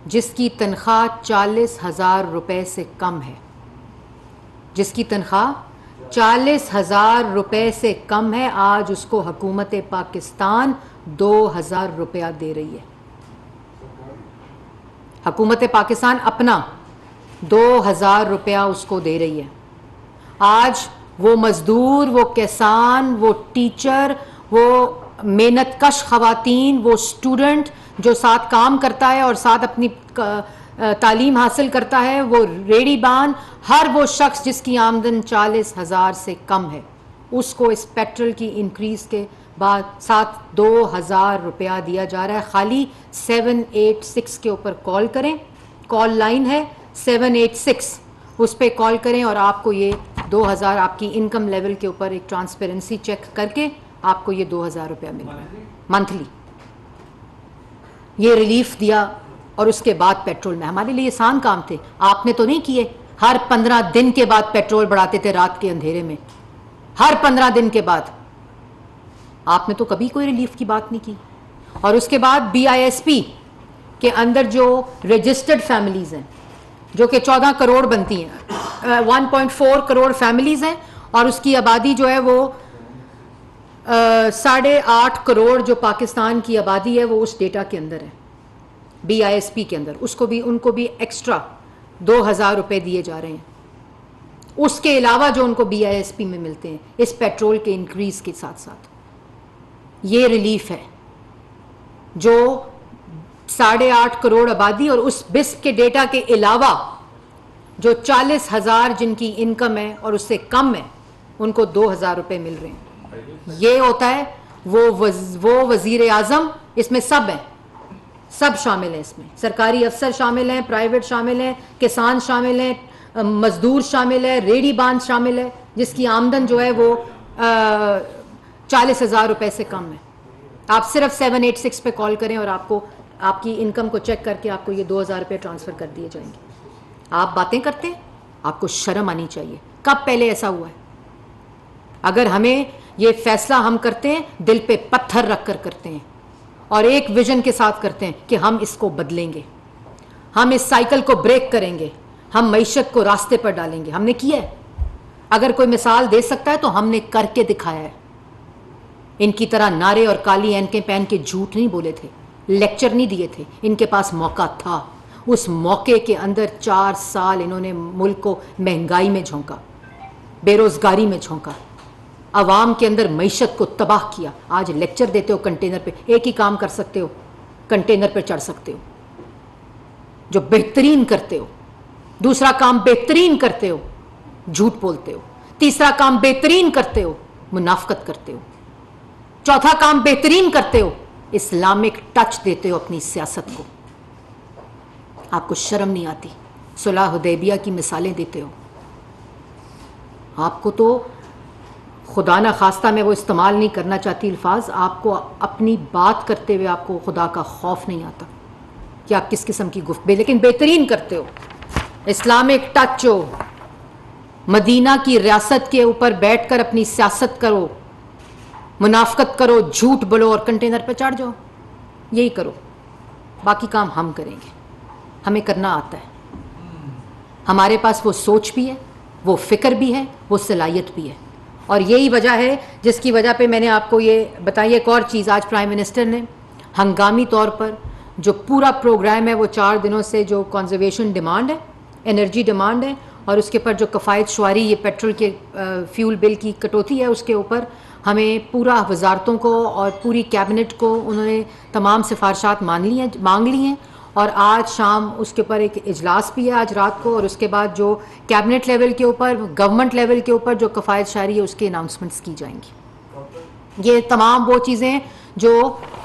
جس کی تنخواہ 40,000 روپے سے کم ہے، جس کی تنخواہ 40,000 روپے سے کم ہے، آج اس کو حکومت پاکستان 2,000 روپیہ دے رہی ہے. حکومت پاکستان اپنا 2,000 روپیہ اس کو دے رہی ہے. آج وہ مزدور، وہ کسان، وہ ٹیچر، وہ محنت کش خواتین، وہ اسٹوڈنٹ جو ساتھ کام کرتا ہے اور ساتھ اپنی تعلیم حاصل کرتا ہے، وہ ریڑھی بان، ہر وہ شخص جس کی آمدن 40,000 سے کم ہے، اس کو اس پیٹرول کی انکریز کے بعد ساتھ 2,000 روپیہ دیا جا رہا ہے. خالی 786 کے اوپر کال کریں، کال لائن ہے 786، اس پہ کال کریں اور آپ کو یہ 2,000 آپ کی انکم لیول کے اوپر ایک ٹرانسپیرنسی چیک کر کے آپ کو یہ 2,000 روپیہ مل رہا ہے منتھلی. یہ ریلیف دیا اور اس کے بعد پیٹرول میں ہمارے لیے آسان کام تھے. آپ نے تو نہیں کیے. ہر 15 دن کے بعد پیٹرول بڑھاتے تھے رات کے اندھیرے میں، ہر 15 دن کے بعد. آپ نے تو کبھی کوئی ریلیف کی بات نہیں کی. اور اس کے بعد BISP کے اندر جو رجسٹرڈ فیملیز ہیں، جو کہ 14 کروڑ بنتی ہیں، 1.4 کروڑ فیملیز ہیں، اور اس کی آبادی جو ہے وہ 8.5 کروڑ جو پاکستان کی آبادی ہے وہ اس ڈیٹا کے اندر ہے، BISP کے اندر. اس کو بھی ان کو بھی ایکسٹرا 2,000 روپے دیے جا رہے ہیں، اس کے علاوہ جو ان کو BISP میں ملتے ہیں اس پیٹرول کے انکریز کے ساتھ ساتھ. یہ ریلیف ہے جو 8.5 کروڑ آبادی اور اس BISP کے ڈیٹا کے علاوہ جو 40,000 جن کی انکم ہے اور اس سے کم ہے ان کو 2,000 روپے مل رہے ہیں. یہ ہوتا ہے وہ وزیر اعظم، اس میں سب ہیں، سب شامل ہیں، اس میں سرکاری افسر شامل ہیں، پرائیویٹ شامل ہیں، کسان شامل ہیں، مزدور شامل ہے، ریڑھی باندھ شامل ہے، جس کی آمدن جو ہے وہ 40,000 روپے سے کم ہے. آپ صرف 786 پہ کال کریں اور آپ کو آپ کی انکم کو چیک کر کے آپ کو یہ 2,000 روپے ٹرانسفر کر دیے جائیں گے. آپ باتیں کرتے ہیں، آپ کو شرم آنی چاہیے. کب پہلے ایسا ہوا ہے؟ اگر ہمیں یہ فیصلہ ہم کرتے ہیں، دل پہ پتھر رکھ کر کرتے ہیں اور ایک ویژن کے ساتھ کرتے ہیں کہ ہم اس کو بدلیں گے، ہم اس سائیکل کو بریک کریں گے، ہم معیشت کو راستے پر ڈالیں گے. ہم نے کیا ہے. اگر کوئی مثال دے سکتا ہے تو ہم نے کر کے دکھایا ہے. ان کی طرح نعرے اور کالی اینکیں پہن کے جھوٹ نہیں بولے تھے، لیکچر نہیں دیے تھے. ان کے پاس موقع تھا. اس موقع کے اندر 4 سال انہوں نے ملک کو مہنگائی میں جھونکا، بے روزگاری میں جھونکا، عوام کے اندر معیشت کو تباہ کیا. آج لیکچر دیتے ہو کنٹینر پہ. ایک ہی کام کر سکتے ہو، کنٹینر پہ چڑھ سکتے ہو جو بہترین کرتے ہو. دوسرا کام بہترین کرتے ہو، جھوٹ بولتے ہو. تیسرا کام بہترین کرتے ہو، منافقت کرتے ہو. چوتھا کام بہترین کرتے ہو، اسلامک ٹچ دیتے ہو اپنی سیاست کو. آپ کو شرم نہیں آتی. صلح حدیبیہ کی مثالیں دیتے ہو. آپ کو تو خدا نہ خواستہ میں وہ استعمال نہیں کرنا چاہتی الفاظ، آپ کو اپنی بات کرتے ہوئے آپ کو خدا کا خوف نہیں آتا کہ آپ کس قسم کی گفتگو، لیکن بہترین کرتے ہو. اسلامک ٹچ ہو، مدینہ کی ریاست کے اوپر بیٹھ کر اپنی سیاست کرو، منافقت کرو، جھوٹ بولو اور کنٹینر پہ چڑھ جاؤ. یہی کرو. باقی کام ہم کریں گے. ہمیں کرنا آتا ہے. ہمارے پاس وہ سوچ بھی ہے، وہ فکر بھی ہے، وہ صلاحیت بھی ہے. اور یہی وجہ ہے جس کی وجہ پہ میں نے آپ کو یہ بتائی. ایک اور چیز، آج پرائم منسٹر نے ہنگامی طور پر جو پورا پروگرام ہے وہ 4 دنوں سے جو کنزرویشن ڈیمانڈ ہے، انرجی ڈیمانڈ ہے، اور اس کے اوپر جو کفایت شعاری یہ پیٹرول کے فیول بل کی کٹوتی ہے، اس کے اوپر ہمیں پورا وزارتوں کو اور پوری کیبنٹ کو انہوں نے تمام سفارشات مانگ لی ہیں. اور آج شام اس کے اوپر ایک اجلاس بھی ہے آج رات کو، اور اس کے بعد جو کیبنٹ لیول کے اوپر، گورنمنٹ لیول کے اوپر جو کفایت شعاری ہے اس کے اناؤنسمنٹس کی جائیں گی. یہ تمام وہ چیزیں جو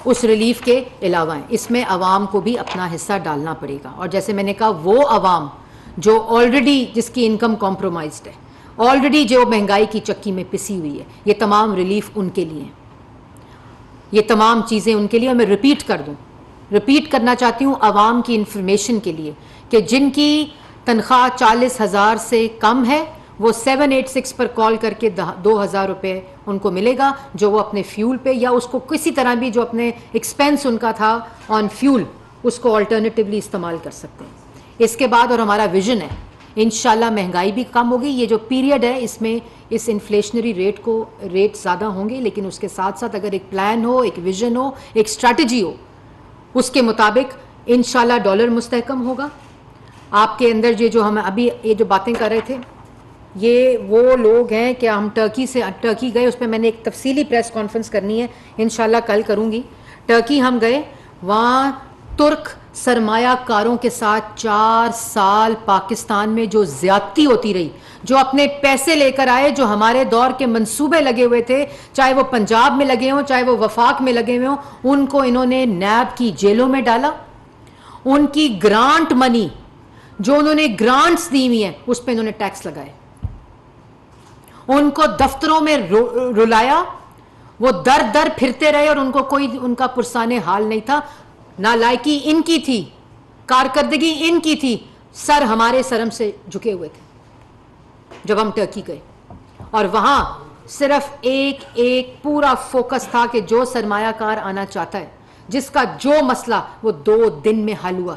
اس ریلیف کے علاوہ ہیں. اس میں عوام کو بھی اپنا حصہ ڈالنا پڑے گا. اور جیسے میں نے کہا، وہ عوام جو آلریڈی جس کی انکم کمپرومائزڈ ہے، آلریڈی جو مہنگائی کی چکی میں پسی ہوئی ہے، یہ تمام ریلیف ان کے لیے ہیں. یہ تمام چیزیں ان کے لیے. اور میں ریپیٹ کرنا چاہتی ہوں عوام کی انفارمیشن کے لیے کہ جن کی تنخواہ 40,000 سے کم ہے وہ 786 پر کال کر کے 2,000 روپے ان کو ملے گا، جو وہ اپنے فیول پہ یا اس کو کسی طرح بھی جو اپنے ایکسپینس ان کا تھا آن فیول اس کو آلٹرنیٹیولی استعمال کر سکتے ہیں. اس کے بعد اور ہمارا ویژن ہے انشاءاللہ مہنگائی بھی کم ہوگی. یہ جو پیریڈ ہے اس میں اس انفلیشنری ریٹ زیادہ ہوں گے، لیکن اس کے ساتھ ساتھ اگر ایک پلان ہو، ایک ویژن ہو، ایک اسٹریٹجی ہو، اس کے مطابق انشاءاللہ ڈالر مستحکم ہوگا. آپ کے اندر یہ جو ہم ابھی یہ جو باتیں کر رہے تھے، یہ وہ لوگ ہیں کہ ہم ٹرکی گئے. اس پہ میں نے ایک تفصیلی پریس کانفرنس کرنی ہے انشاءاللہ کل کروں گی. ٹرکی ہم گئے، وہاں ترک سرمایہ کاروں کے ساتھ 4 سال پاکستان میں جو زیادتی ہوتی رہی، جو اپنے پیسے لے کر آئے، جو ہمارے دور کے منصوبے لگے ہوئے تھے، چاہے وہ پنجاب میں لگے ہوں، چاہے وہ وفاق میں لگے ہوئے ہوں، ان کو انہوں نے نیب کی جیلوں میں ڈالا. ان کی گرانٹ منی جو انہوں نے گرانٹس دی ہوئی ہیں اس پہ انہوں نے ٹیکس لگائے. ان کو دفتروں میں رلایا، وہ در در پھرتے رہے اور ان کو کوئی ان کا پرسان حال نہیں تھا. نالائکی ان کی تھی، کارکردگی ان کی تھی، سر ہمارے سرم سے جھکے ہوئے تھے جب ہم ٹرکی گئے. اور وہاں صرف ایک پورا فوکس تھا کہ جو سرمایہ کار آنا چاہتا ہے، جس کا جو مسئلہ، وہ 2 دن میں حل ہوا.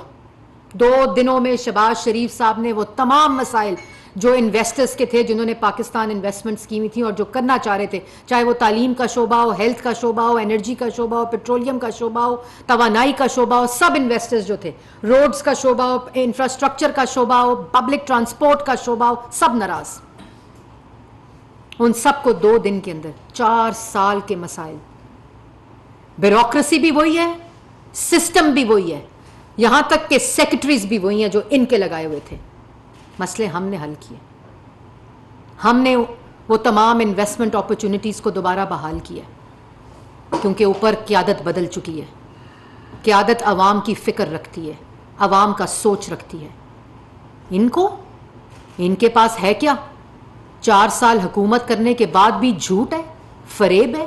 2 دنوں میں شہباز شریف صاحب نے وہ تمام مسائل جو انویسٹرز کے تھے، جنہوں نے پاکستان انویسٹمنٹ اسکیمی تھی اور جو کرنا چاہ رہے تھے، چاہے وہ تعلیم کا شعبہ ہو، ہیلتھ کا شعبہ ہو، انرجی کا شعبہ ہو، پیٹرولیم کا شعبہ ہو، توانائی کا شعبہ ہو، سب انویسٹرز جو تھے، روڈز کا شعبہ ہو، انفراسٹرکچر کا شعبہ ہو، پبلک ٹرانسپورٹ کا شعبہ ہو، سب ناراض. ان سب کو 2 دن کے اندر 4 سال کے مسائل. بیوروکریسی بھی وہی ہے، سسٹم بھی وہی ہے، یہاں تک کہ سیکرٹریز بھی وہی ہیں جو ان کے لگائے ہوئے تھے. مسئلے ہم نے حل کیے. ہم نے وہ تمام انویسٹمنٹ اپرچونٹیز کو دوبارہ بحال کیا، کیونکہ اوپر قیادت بدل چکی ہے. قیادت عوام کی فکر رکھتی ہے، عوام کا سوچ رکھتی ہے. ان کے پاس ہے کیا؟ 4 سال حکومت کرنے کے بعد بھی جھوٹ ہے، فریب ہے،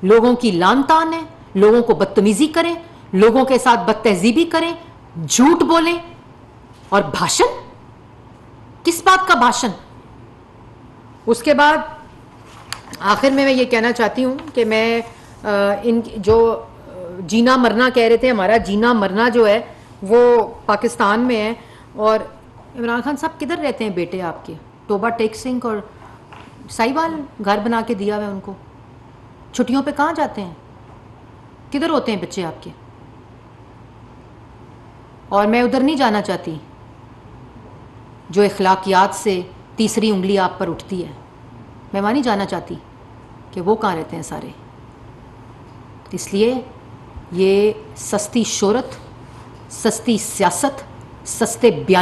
لوگوں کی لان تان ہے، لوگوں کو بدتمیزی کریں، لوگوں کے ساتھ بد تہذیبی کریں، جھوٹ بولیں. اور بھاشن، کس بات کا بھاشن؟ اس کے بعد آخر میں یہ کہنا چاہتی ہوں کہ میں ان جو جینا مرنا کہہ رہے تھے، ہمارا جینا مرنا جو ہے وہ پاکستان میں ہے. اور عمران خان صاحب کدھر رہتے ہیں بیٹے آپ کے؟ توبہ ٹیک سنگھ اور سائیوال گھر بنا کے دیا ہوا ہے ان کو. چھٹیوں پہ کہاں جاتے ہیں؟ کدھر ہوتے ہیں بچے آپ کے؟ اور میں ادھر نہیں جانا چاہتی جو اخلاقیات سے تیسری انگلی آپ پر اٹھتی ہے. میں وہاں نہیں جانا چاہتی کہ وہ کہاں رہتے ہیں سارے. اس لیے یہ سستی شہرت، سستی سیاست، سستے بیان